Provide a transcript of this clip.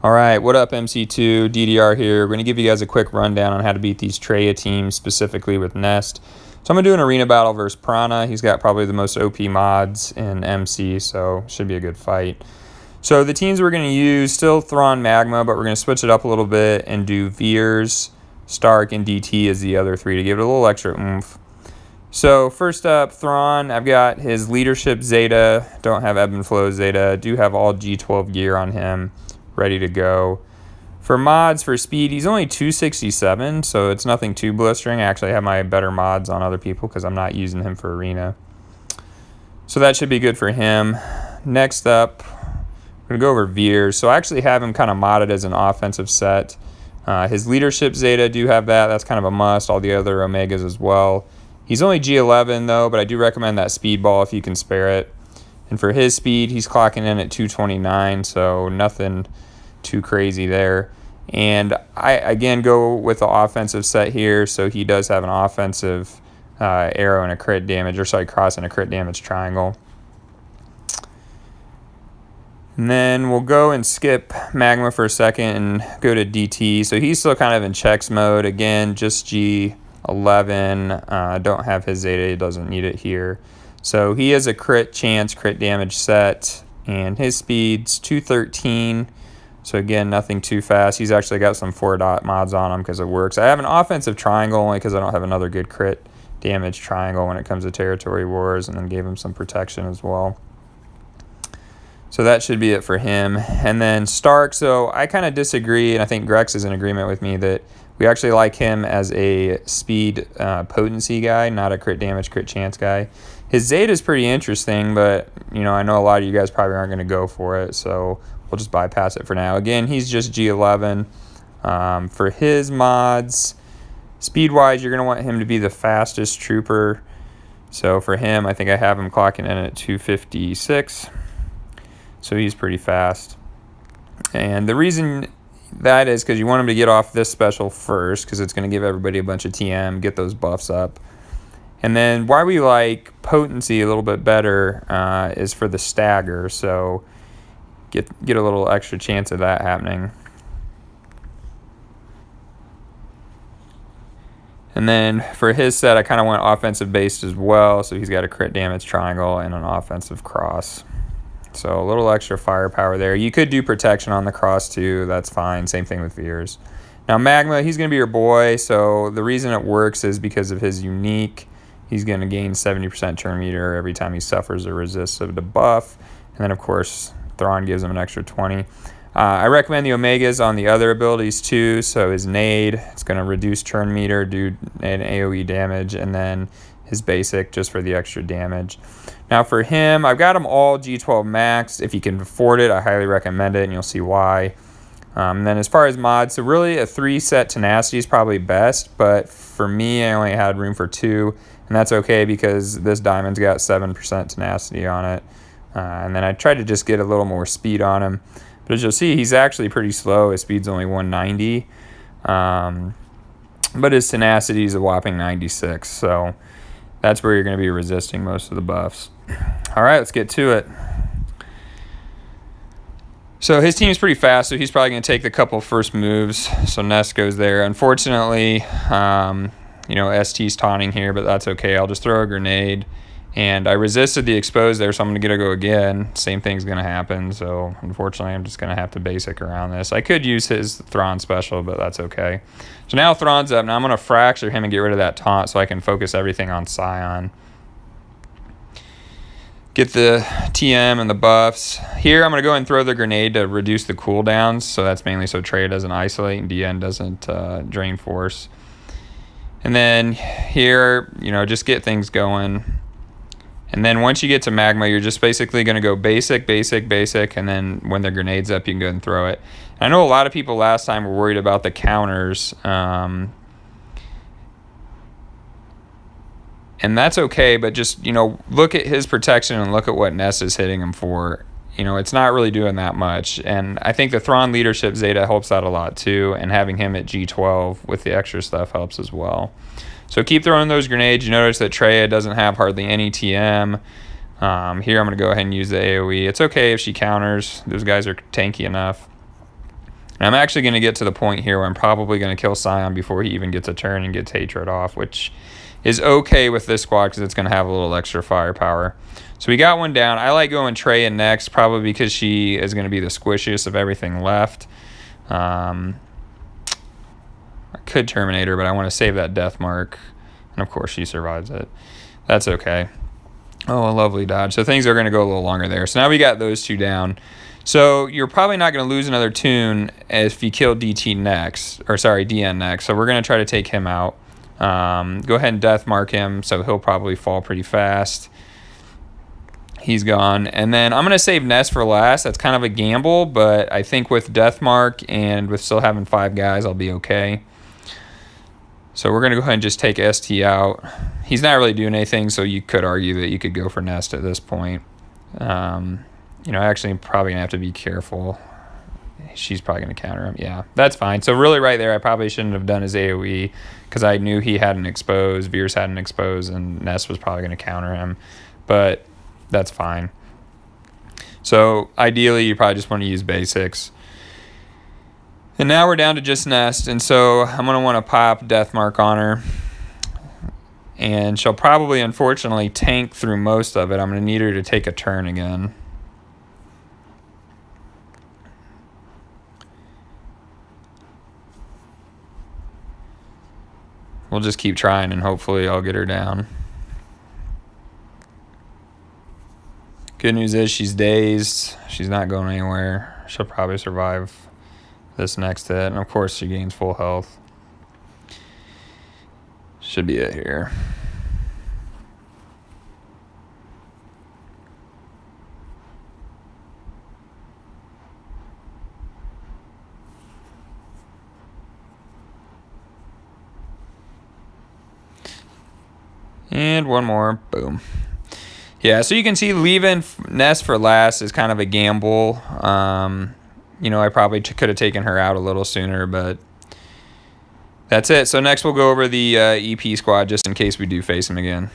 All right, what up, MC2? DDR here. We're going to give you guys a quick rundown on how to beat these Traya teams, specifically with Nest. So I'm going to do an arena battle versus Prana. He's got probably the most OP mods in MC, so should be a good fight. So the teams we're going to use, still Thrawn Magma, but we're going to switch it up a little bit and do Veers, Stark, and DT as the other three to give it a little extra oomph. So first up, Thrawn, I've got his leadership Zeta, don't have ebb and flow Zeta, do have all G12 gear on him, ready to go. For mods, for speed, he's only 267, so it's nothing too blistering. I actually have my better mods on other people because I'm not using him for arena. So that should be good for him. Next up, I'm going to go over Veers. So I actually have him kind of modded as an offensive set. His leadership Zeta, do have that. That's kind of a must. All the other Omegas as well. He's only G11 though, but I do recommend that speedball if you can spare it. And for his speed, he's clocking in at 229, so nothing too crazy there. And I, again, go with the offensive set here, so he does have an offensive arrow and a crit damage, or sorry, cross and a crit damage triangle. And then we'll go and skip Magma for a second and go to DT. So he's still kind of in checks mode. Again, just G11. Don't have his Zeta, he doesn't need it here. So he has a crit chance, crit damage set, and his speed's 213. So again, nothing too fast. He's actually got some 4-dot mods on him because it works. I have an offensive triangle only because I don't have another good crit damage triangle when it comes to territory wars, and then gave him some protection as well. So that should be it for him. And then Stark, so I kind of disagree, and I think Grex is in agreement with me that we actually like him as a speed potency guy, not a crit damage, crit chance guy. His Zeta is pretty interesting, but you know, I know a lot of you guys probably aren't going to go for it, so we'll just bypass it for now. Again, he's just G11. For his mods, speed-wise, you're going to want him to be the fastest trooper. So for him, I think I have him clocking in at 256. So he's pretty fast. And the reason that is because you want him to get off this special first, because it's going to give everybody a bunch of TM, get those buffs up. And then why we like potency a little bit better is for the stagger. So get a little extra chance of that happening. And then for his set, I kind of went offensive based as well. So he's got a crit damage triangle and an offensive cross. So a little extra firepower there. You could do protection on the cross too. That's fine. Same thing with Veers. Now Magma, he's going to be your boy. So the reason it works is because of his unique. He's going to gain 70% turn meter every time he suffers or resists a debuff. And then, of course, Thrawn gives him an extra 20. I recommend the Omegas on the other abilities too. So his Nade, it's going to reduce turn meter, do an AoE damage, and then his basic just for the extra damage. Now for him, I've got him all G12 max. If you can afford it, I highly recommend it, and you'll see why. And then as far as mods, so really a 3-set tenacity is probably best, but for me, I only had room for 2, and that's okay because this diamond's got 7% tenacity on it. And then I tried to just get a little more speed on him. But as you'll see, he's actually pretty slow. His speed's only 190. But his tenacity is a whopping 96. So that's where you're going to be resisting most of the buffs. All right, let's get to it. So his team is pretty fast, so he's probably going to take the couple first moves. So Nest goes there. Unfortunately, you know, ST's taunting here, but that's okay. I'll just throw a grenade. And I resisted the expose there, so I'm going to go again. Same thing's going to happen. So unfortunately, I'm just going to have to basic around this. I could use his Thrawn special, but that's okay. So now Thrawn's up. Now I'm going to fracture him and get rid of that taunt so I can focus everything on Scion. Get the TM and the buffs. Here I'm going to go and throw the grenade to reduce the cooldowns. So that's mainly so Traya doesn't isolate and DN doesn't drain force. And then here, you know, just get things going. And then once you get to Magma, you're just basically going to go basic, basic, basic, and then when the grenade's up, you can go and throw it. And I know a lot of people last time were worried about the counters. And that's okay, but just, you know, look at his protection and look at what Nest is hitting him for. You know, it's not really doing that much. And I think the Thrawn leadership Zeta helps out a lot too, and having him at G12 with the extra stuff helps as well. So keep throwing those grenades. You notice that Traya doesn't have hardly any TM. Here I'm going to go ahead and use the AoE. It's okay if she counters. Those guys are tanky enough. And I'm actually going to get to the point here where I'm probably going to kill Scion before he even gets a turn and gets Hatred off, which is okay with this squad because it's going to have a little extra firepower. So we got one down. I like going Traya next, probably because she is going to be the squishiest of everything left. I could terminate her, but I want to save that death mark. And of course she survives it. That's okay. Oh, a lovely dodge. So things are going to go a little longer there. So now we got those two down. So you're probably not going to lose another tune if you kill DT next, or sorry, DN next. So we're going to try to take him out. Go ahead and death mark him, so he'll probably fall pretty fast. He's gone. And then I'm going to save Nest for last. That's kind of a gamble, but I think with death mark and with still having 5 guys, I'll be okay. So we're going to go ahead and just take ST out. He's not really doing anything, so you could argue that you could go for Nest at this point. You know, actually, probably going to have to be careful. She's probably going to counter him. Yeah, that's fine. So really right there, I probably shouldn't have done his AoE because I knew he had an expose, Veers had an expose, and Nest was probably going to counter him. But that's fine. So ideally, you probably just want to use basics. And now we're down to just Nest, and so I'm going to want to pop Deathmark on her. And she'll probably, unfortunately, tank through most of it. I'm going to need her to take a turn again. We'll just keep trying, and hopefully I'll get her down. Good news is she's dazed. She's not going anywhere. She'll probably survive this next hit. And, of course, she gains full health. Should be it here. And one more. Boom. Yeah, so you can see leaving Nest for last is kind of a gamble. You know, I probably could have taken her out a little sooner, but that's it. So next we'll go over the EP squad just in case we do face them again.